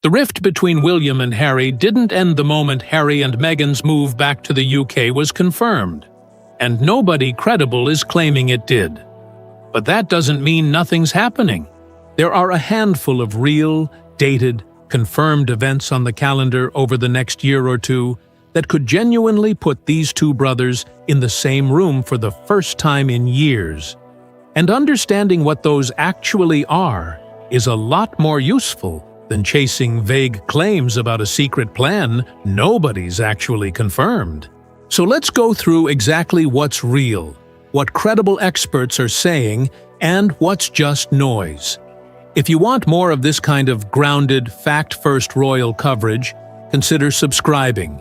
The rift between William and Harry didn't end the moment Harry and Meghan's move back to the UK was confirmed, and nobody credible is claiming it did. But that doesn't mean nothing's happening. There are a handful of real, dated, confirmed events on the calendar over the next year or two that could genuinely put these two brothers in the same room for the first time in years. And understanding what those actually are is a lot more useful than chasing vague claims about a secret plan nobody's actually confirmed. So let's go through exactly what's real, what credible experts are saying, and what's just noise. If you want more of this kind of grounded, fact-first royal coverage, consider subscribing.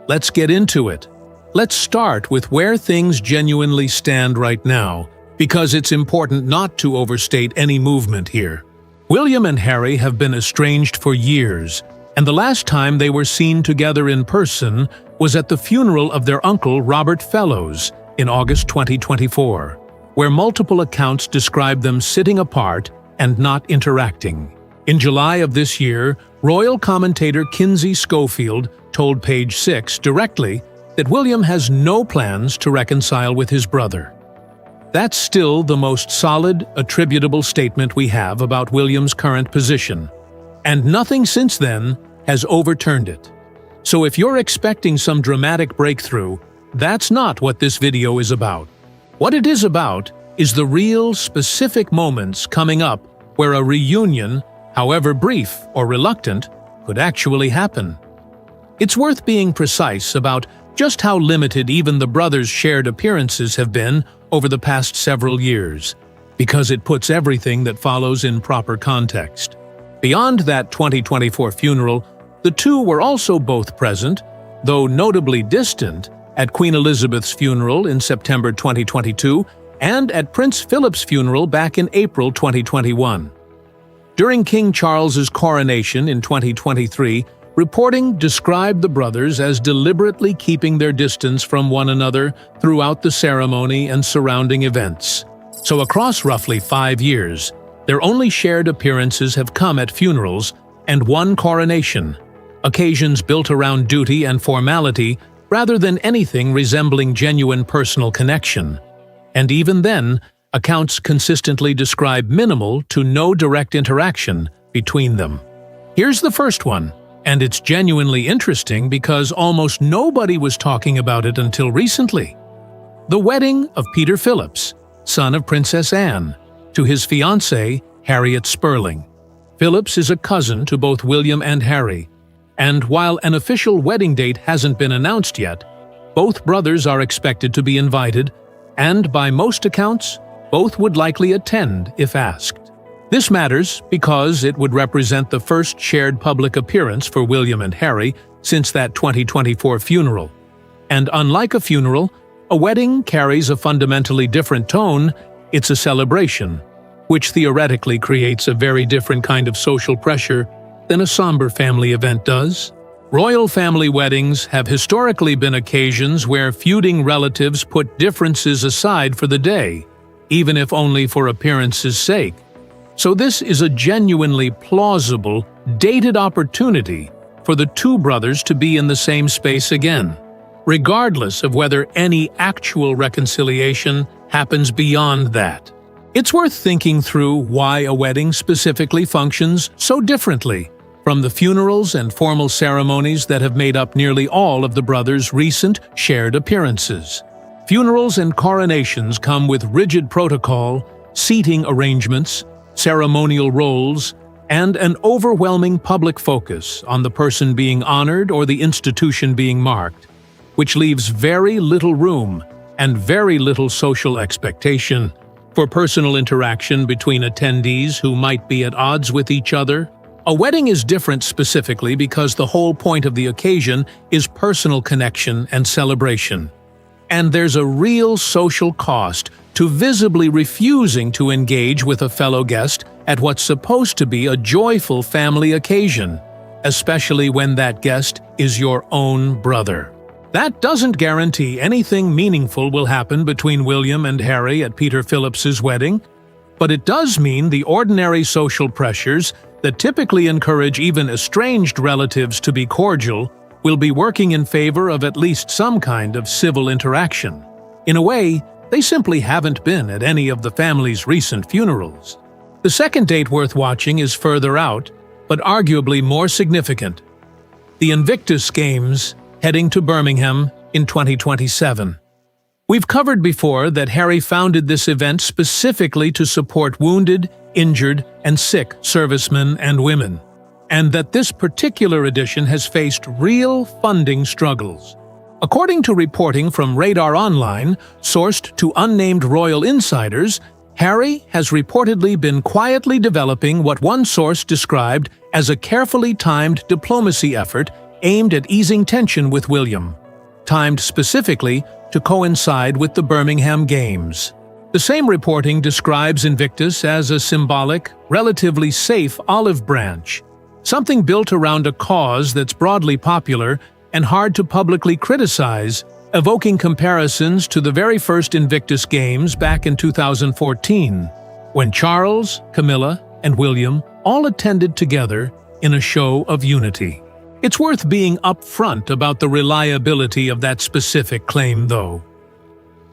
Let's get into it. Let's start with where things genuinely stand right now, because it's important not to overstate any movement here. William and Harry have been estranged for years, and the last time they were seen together in person was at the funeral of their uncle Robert Fellows in August 2024, where multiple accounts describe them sitting apart and not interacting. In July of this year, royal commentator Kinsey Schofield told Page 6 directly that William has no plans to reconcile with his brother. That's still the most solid, attributable statement we have about William's current position, and nothing since then has overturned it. So if you're expecting some dramatic breakthrough, that's not what this video is about. What it is about is the real, specific moments coming up where a reunion, however brief or reluctant, could actually happen. It's worth being precise about just how limited even the brothers' shared appearances have been over the past several years, because it puts everything that follows in proper context. Beyond that 2024 funeral, the two were also both present, though notably distant, at Queen Elizabeth's funeral in September 2022 and at Prince Philip's funeral back in April 2021. During King Charles's coronation in 2023, reporting described the brothers as deliberately keeping their distance from one another throughout the ceremony and surrounding events. So across roughly 5 years, their only shared appearances have come at funerals and one coronation, occasions built around duty and formality rather than anything resembling genuine personal connection. And even then, accounts consistently describe minimal to no direct interaction between them. Here's the first one. And it's genuinely interesting because almost nobody was talking about it until recently. The wedding of Peter Phillips, son of Princess Anne, to his fiancée, Harriet Sperling. Phillips is a cousin to both William and Harry, and while an official wedding date hasn't been announced yet, both brothers are expected to be invited, and by most accounts, both would likely attend if asked. This matters because it would represent the first shared public appearance for William and Harry since that 2024 funeral. And unlike a funeral, a wedding carries a fundamentally different tone. It's a celebration, which theoretically creates a very different kind of social pressure than a somber family event does. Royal family weddings have historically been occasions where feuding relatives put differences aside for the day, even if only for appearance's sake. So this is a genuinely plausible, dated opportunity for the two brothers to be in the same space again, regardless of whether any actual reconciliation happens beyond that. It's worth thinking through why a wedding specifically functions so differently from the funerals and formal ceremonies that have made up nearly all of the brothers' recent shared appearances. Funerals and coronations come with rigid protocol, seating arrangements, ceremonial roles, and an overwhelming public focus on the person being honored or the institution being marked, which leaves very little room and very little social expectation for personal interaction between attendees who might be at odds with each other. A wedding is different specifically because the whole point of the occasion is personal connection and celebration. And there's a real social cost to visibly refusing to engage with a fellow guest at what's supposed to be a joyful family occasion, especially when that guest is your own brother. That doesn't guarantee anything meaningful will happen between William and Harry at Peter Phillips's wedding, but it does mean the ordinary social pressures that typically encourage even estranged relatives to be cordial will be working in favor of at least some kind of civil interaction. In a way, they simply haven't been at any of the family's recent funerals. The second date worth watching is further out, but arguably more significant: the Invictus Games heading to Birmingham in 2027. We've covered before that Harry founded this event specifically to support wounded, injured, and sick servicemen and women, and that this particular edition has faced real funding struggles. According to reporting from Radar Online, sourced to unnamed royal insiders, Harry has reportedly been quietly developing what one source described as a carefully timed diplomacy effort aimed at easing tension with William, timed specifically to coincide with the Birmingham Games. The same reporting describes Invictus as a symbolic, relatively safe olive branch, something built around a cause that's broadly popular and hard to publicly criticize, evoking comparisons to the very first Invictus Games back in 2014, when Charles, Camilla, and William all attended together in a show of unity. It's worth being upfront about the reliability of that specific claim, though.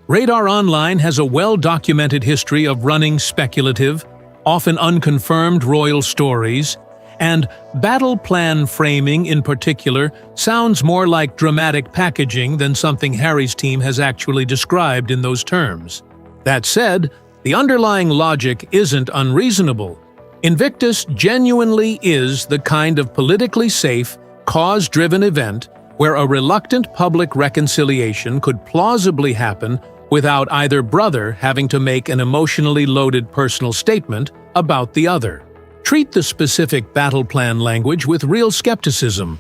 Radar Online has a well-documented history of running speculative, often unconfirmed royal stories, and battle plan framing in particular sounds more like dramatic packaging than something Harry's team has actually described in those terms. That said, the underlying logic isn't unreasonable. Invictus genuinely is the kind of politically safe, cause-driven event where a reluctant public reconciliation could plausibly happen without either brother having to make an emotionally loaded personal statement about the other. Treat the specific battle plan language with real skepticism,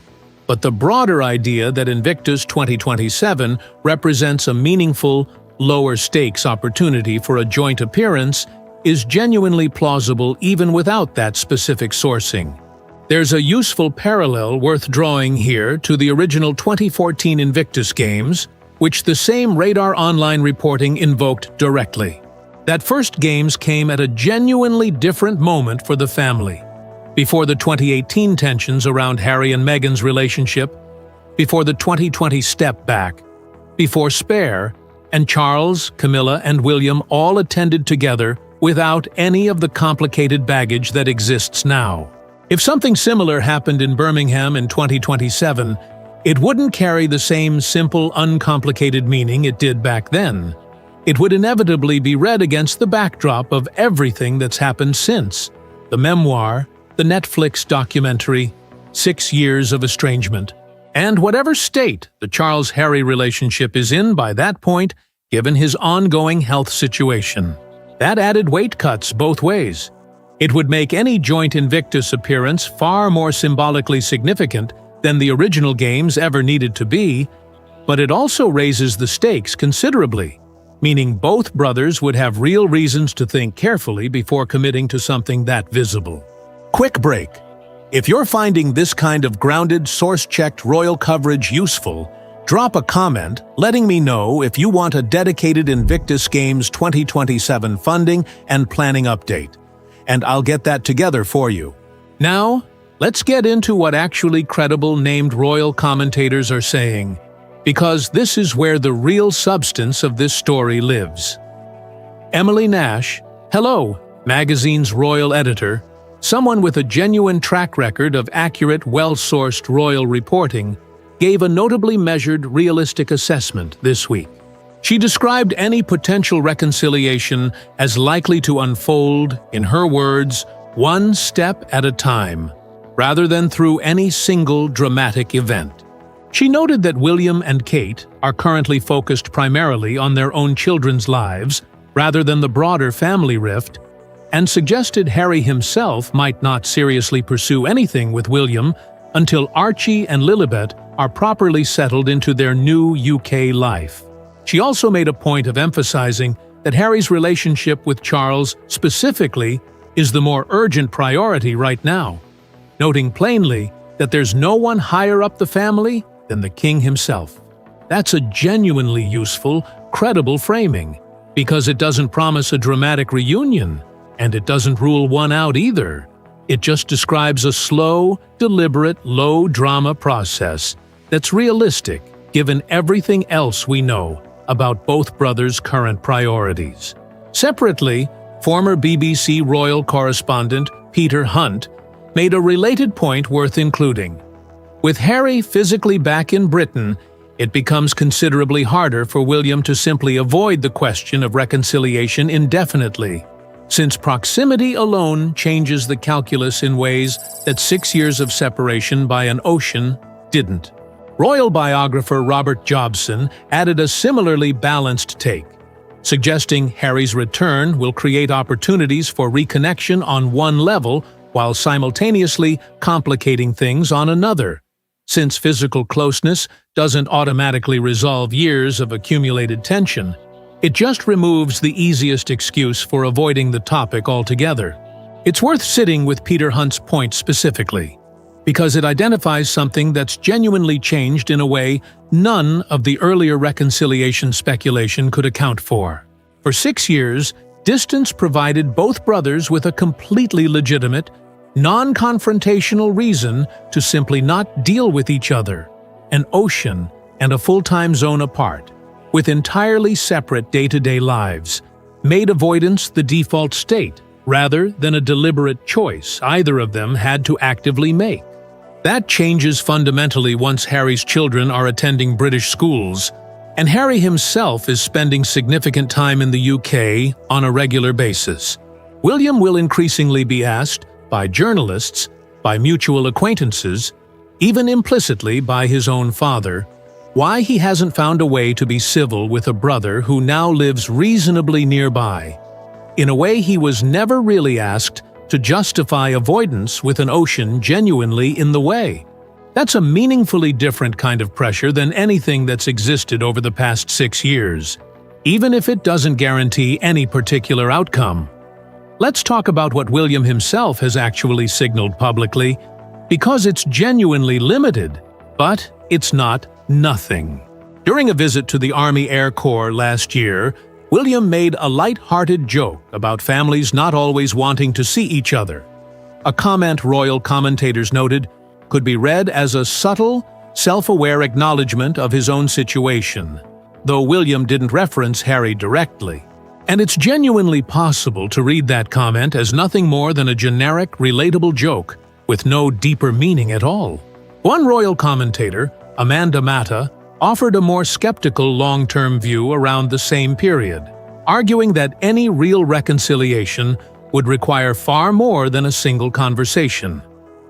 but the broader idea that Invictus 2027 represents a meaningful, lower-stakes opportunity for a joint appearance is genuinely plausible even without that specific sourcing. There's a useful parallel worth drawing here to the original 2014 Invictus Games, which the same Radar Online reporting invoked directly. That first Games came at a genuinely different moment for the family. Before the 2018 tensions around Harry and Meghan's relationship, before the 2020 step back, before Spare, and Charles, Camilla, and William all attended together without any of the complicated baggage that exists now. If something similar happened in Birmingham in 2027, it wouldn't carry the same simple, uncomplicated meaning it did back then. It would inevitably be read against the backdrop of everything that's happened since: the memoir, the Netflix documentary, 6 years of estrangement, and whatever state the Charles-Harry relationship is in by that point, given his ongoing health situation. That added weight cuts both ways. It would make any joint Invictus appearance far more symbolically significant than the original Games ever needed to be, but it also raises the stakes considerably, meaning both brothers would have real reasons to think carefully before committing to something that visible. Quick break. If you're finding this kind of grounded, source-checked royal coverage useful, drop a comment letting me know if you want a dedicated Invictus Games 2027 funding and planning update, and I'll get that together for you. Now, let's get into what actually credible named royal commentators are saying, because this is where the real substance of this story lives. Emily Nash, Hello, magazine's royal editor, someone with a genuine track record of accurate, well-sourced royal reporting, gave a notably measured, realistic assessment this week. She described any potential reconciliation as likely to unfold, in her words, one step at a time, rather than through any single dramatic event. She noted that William and Kate are currently focused primarily on their own children's lives rather than the broader family rift, and suggested Harry himself might not seriously pursue anything with William until Archie and Lilibet are properly settled into their new UK life. She also made a point of emphasizing that Harry's relationship with Charles specifically is the more urgent priority right now, noting plainly that there's no one higher up the family than the king himself. That's a genuinely useful, credible framing, because it doesn't promise a dramatic reunion, and it doesn't rule one out either. It just describes a slow, deliberate, low-drama process that's realistic given everything else we know about both brothers' current priorities. Separately, former BBC royal correspondent Peter Hunt made a related point worth including. With Harry physically back in Britain, it becomes considerably harder for William to simply avoid the question of reconciliation indefinitely, since proximity alone changes the calculus in ways that 6 years of separation by an ocean didn't. Royal biographer Robert Jobson added a similarly balanced take, suggesting Harry's return will create opportunities for reconnection on one level while simultaneously complicating things on another. Since physical closeness doesn't automatically resolve years of accumulated tension, it just removes the easiest excuse for avoiding the topic altogether. It's worth sitting with Peter Hunt's point specifically, because it identifies something that's genuinely changed in a way none of the earlier reconciliation speculation could account for. For 6 years, distance provided both brothers with a completely legitimate, non-confrontational reason to simply not deal with each other, an ocean and a full-time zone apart, with entirely separate day-to-day lives, made avoidance the default state, rather than a deliberate choice either of them had to actively make. That changes fundamentally once Harry's children are attending British schools, and Harry himself is spending significant time in the UK on a regular basis. William will increasingly be asked, by journalists, by mutual acquaintances, even implicitly by his own father, why he hasn't found a way to be civil with a brother who now lives reasonably nearby, in a way he was never really asked to justify avoidance with an ocean genuinely in the way. That's a meaningfully different kind of pressure than anything that's existed over the past 6 years, even if it doesn't guarantee any particular outcome. Let's talk about what William himself has actually signaled publicly, because it's genuinely limited, but it's not nothing. During a visit to the Army Air Corps last year, William made a light-hearted joke about families not always wanting to see each other. A comment royal commentators noted could be read as a subtle, self-aware acknowledgement of his own situation, though William didn't reference Harry directly. And it's genuinely possible to read that comment as nothing more than a generic, relatable joke with no deeper meaning at all. One royal commentator, Amanda Matta, offered a more skeptical long-term view around the same period, arguing that any real reconciliation would require far more than a single conversation,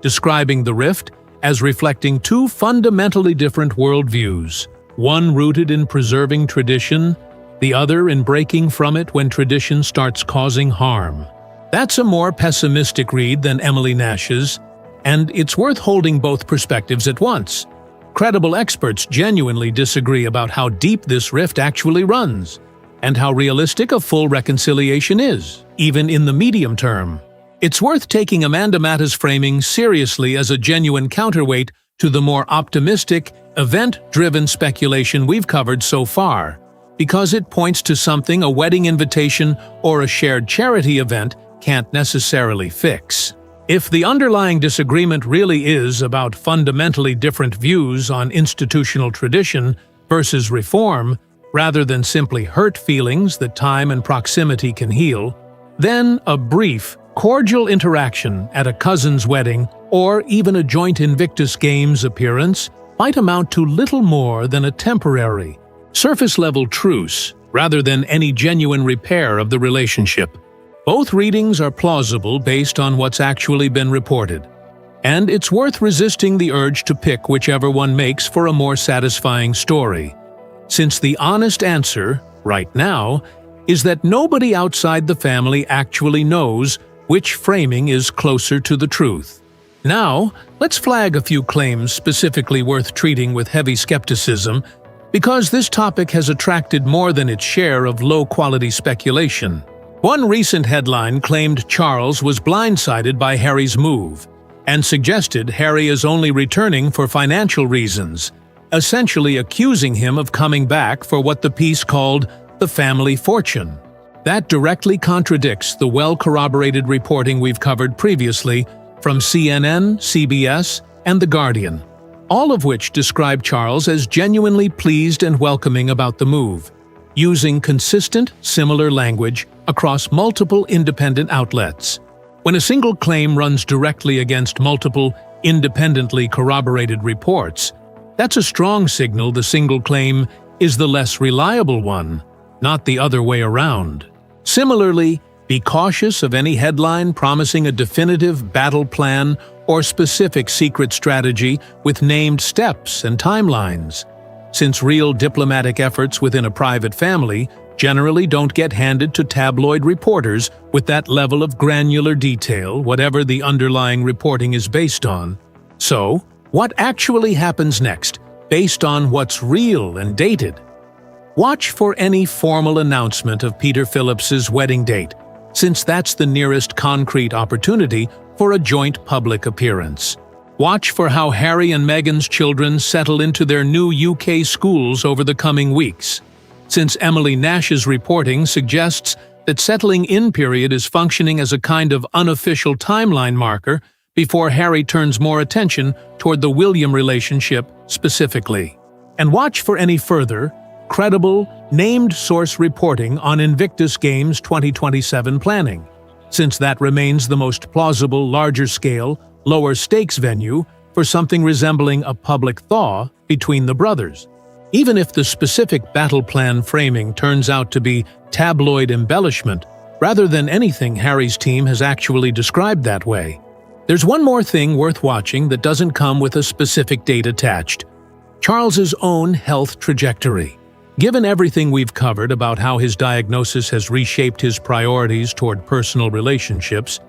describing the rift as reflecting two fundamentally different worldviews, one rooted in preserving tradition, the other in breaking from it when tradition starts causing harm. That's a more pessimistic read than Emily Nash's, and it's worth holding both perspectives at once. Credible experts genuinely disagree about how deep this rift actually runs, and how realistic a full reconciliation is, even in the medium term. It's worth taking Amanda Matta's framing seriously as a genuine counterweight to the more optimistic, event-driven speculation we've covered so far, because it points to something a wedding invitation or a shared charity event can't necessarily fix. If the underlying disagreement really is about fundamentally different views on institutional tradition versus reform, rather than simply hurt feelings that time and proximity can heal, then a brief, cordial interaction at a cousin's wedding or even a joint Invictus Games appearance might amount to little more than a temporary, surface-level truce rather than any genuine repair of the relationship. Both readings are plausible based on what's actually been reported, and it's worth resisting the urge to pick whichever one makes for a more satisfying story, since the honest answer, right now, is that nobody outside the family actually knows which framing is closer to the truth. Now, let's flag a few claims specifically worth treating with heavy skepticism, because this topic has attracted more than its share of low-quality speculation. One recent headline claimed Charles was blindsided by Harry's move, and suggested Harry is only returning for financial reasons, essentially accusing him of coming back for what the piece called the family fortune. That directly contradicts the well-corroborated reporting we've covered previously from CNN, CBS, and The Guardian, all of which describe Charles as genuinely pleased and welcoming about the move, using consistent, similar language across multiple independent outlets. When a single claim runs directly against multiple, independently corroborated reports, that's a strong signal the single claim is the less reliable one, not the other way around. Similarly, be cautious of any headline promising a definitive battle plan or specific secret strategy with named steps and timelines, since real diplomatic efforts within a private family generally don't get handed to tabloid reporters with that level of granular detail, whatever the underlying reporting is based on. So, what actually happens next, based on what's real and dated? Watch for any formal announcement of Peter Phillips's wedding date, since that's the nearest concrete opportunity for a joint public appearance. Watch for how Harry and Meghan's children settle into their new UK schools over the coming weeks, since Emily Nash's reporting suggests that settling-in period is functioning as a kind of unofficial timeline marker before Harry turns more attention toward the William relationship specifically. And watch for any further, credible, named source reporting on Invictus Games 2027 planning, since that remains the most plausible larger-scale, lower-stakes venue for something resembling a public thaw between the brothers. Even if the specific battle plan framing turns out to be tabloid embellishment rather than anything Harry's team has actually described that way, there's one more thing worth watching that doesn't come with a specific date attached: Charles's own health trajectory. Given everything we've covered about how his diagnosis has reshaped his priorities toward personal relationships,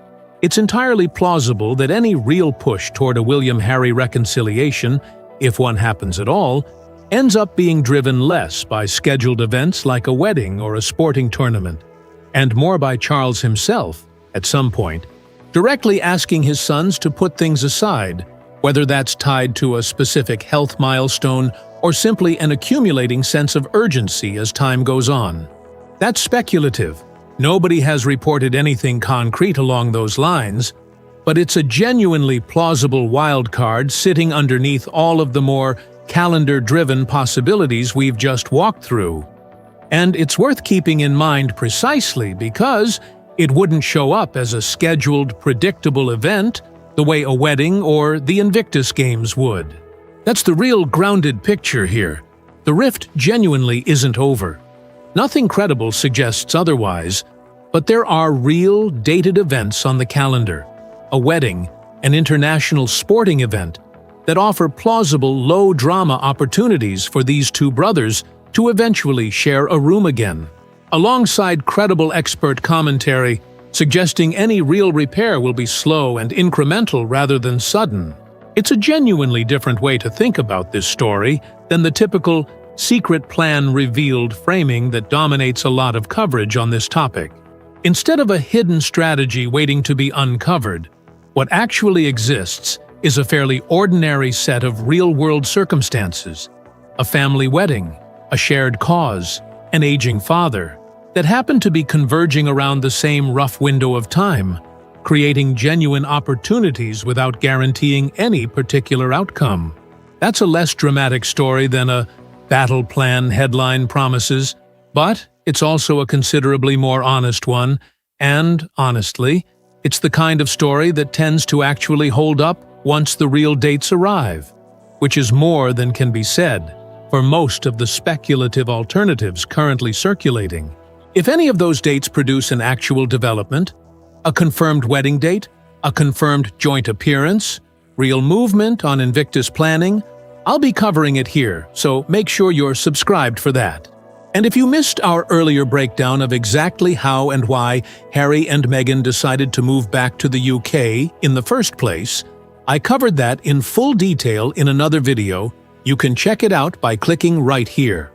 it's entirely plausible that any real push toward a William-Harry reconciliation, if one happens at all, ends up being driven less by scheduled events like a wedding or a sporting tournament, and more by Charles himself, at some point, directly asking his sons to put things aside, whether that's tied to a specific health milestone or simply an accumulating sense of urgency as time goes on. That's speculative. Nobody has reported anything concrete along those lines, but it's a genuinely plausible wild card sitting underneath all of the more calendar-driven possibilities we've just walked through. And it's worth keeping in mind precisely because it wouldn't show up as a scheduled, predictable event the way a wedding or the Invictus Games would. That's the real grounded picture here. The rift genuinely isn't over. Nothing credible suggests otherwise, but there are real, dated events on the calendar, a wedding, an international sporting event, that offer plausible low-drama opportunities for these two brothers to eventually share a room again, alongside credible expert commentary suggesting any real repair will be slow and incremental rather than sudden. It's a genuinely different way to think about this story than the typical secret plan revealed framing that dominates a lot of coverage on this topic. Instead of a hidden strategy waiting to be uncovered, what actually exists is a fairly ordinary set of real-world circumstances: a family wedding, a shared cause, an aging father, that happen to be converging around the same rough window of time, creating genuine opportunities without guaranteeing any particular outcome. That's a less dramatic story than a battle plan headline promises, but it's also a considerably more honest one, and, honestly, it's the kind of story that tends to actually hold up once the real dates arrive, which is more than can be said for most of the speculative alternatives currently circulating. If any of those dates produce an actual development, a confirmed wedding date, a confirmed joint appearance, real movement on Invictus planning, I'll be covering it here, so make sure you're subscribed for that. And if you missed our earlier breakdown of exactly how and why Harry and Meghan decided to move back to the UK in the first place, I covered that in full detail in another video. You can check it out by clicking right here.